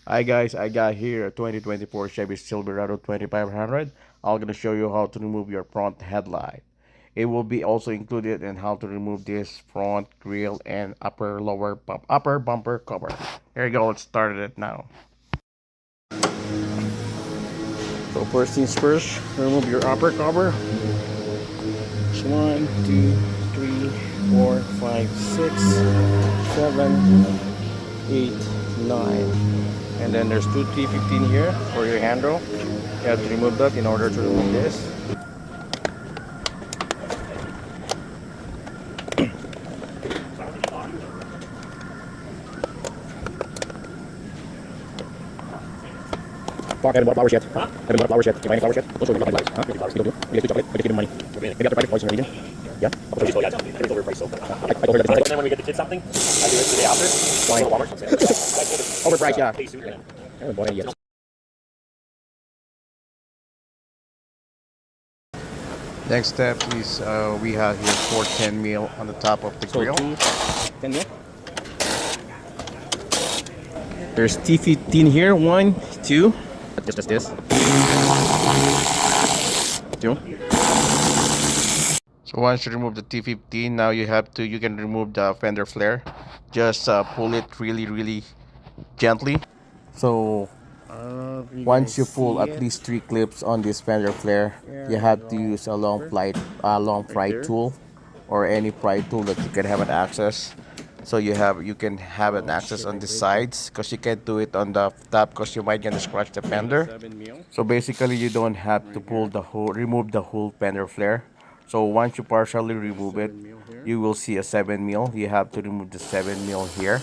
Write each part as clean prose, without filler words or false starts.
Hi guys, I got here a 2024 Chevy Silverado 2500. I'm gonna show you how to remove your front headlight. It will be also included in how to remove this front grille and upper bumper cover. Here you go, let's start it now. So first things first, remove your upper cover. It's 1, 2, 3, 4, 5, 6, 7, 8, 9. And then there's two T15 here for your handle. You have to remove that in order to remove this. Fuck, I haven't bought flowers yet. Huh? I haven't bought flowers yet. You buy any flowers yet? Don't show me flowers. Huh? You don't do? You get chocolate, but you give them money. Maybe after private voice in the region. Yeah? I'll show you. Yeah, everything's overpriced, so. I told her that. And then when we get the kids something, I do it the day after. Why? Overpriced, yeah. I haven't bought any yet. Next step is we have here 410 mil on the top of the grill. 10 mil. There's T15 here. 1, 2. Just as this. 2. So once you remove the T15, now you can remove the fender flare. Just pull it really gently. So once you pull at least 3 clips on this fender flare, you have to use a long pry tool or any pry tool that you can have an access. So you can have an access on the sides because you can't do it on the top because you might gonna scratch the fender. So basically you don't have to remove the whole fender flare. So once you partially remove it, you will see a 7 mil. You have to remove the 7 mil here.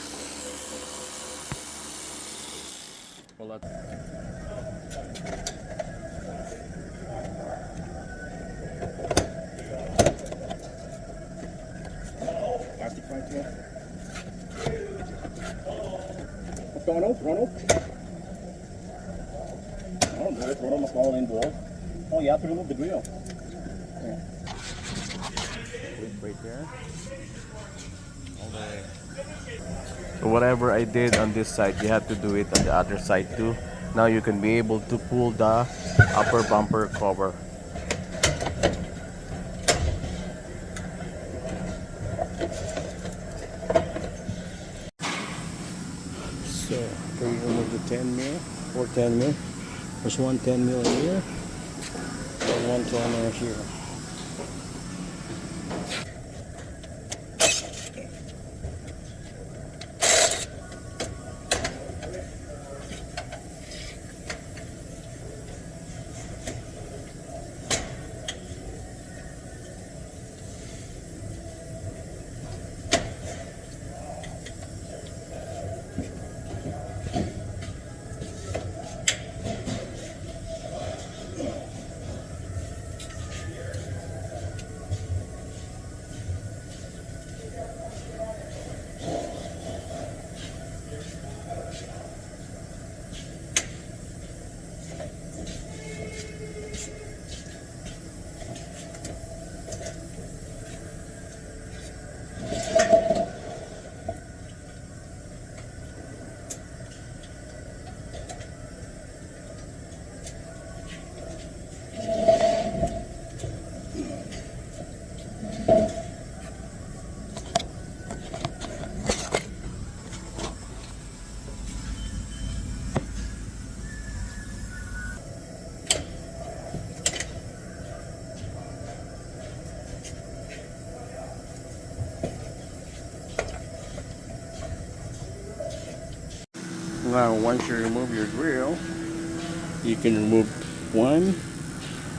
Plastic right here. What's going on, Ronald? Oh, there's one of them small in ball. Oh, you have to remove the grill. Yeah. Right there. All the way. So whatever I did on this side, you have to do it on the other side too. Now you can be able to pull the upper bumper cover. So after you remove the 10 mil or 10 mil, there's one 10 mil here and one 10 mil here. Now once you remove your grill, you can remove 1,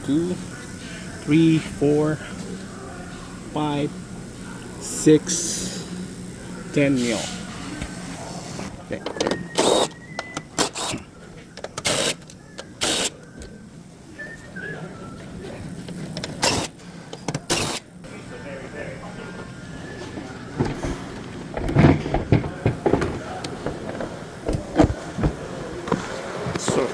2, 3, 4, 5, 6, 10 mil. Okay. So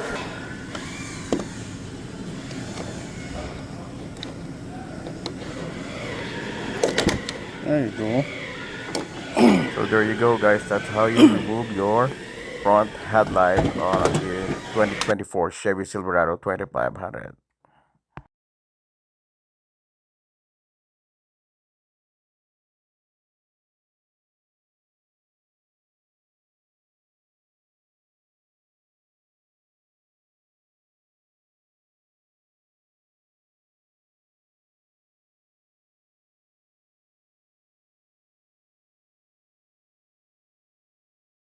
there you go. So there you go, guys. That's how you remove your front headlight on the 2024 Chevy Silverado 2500.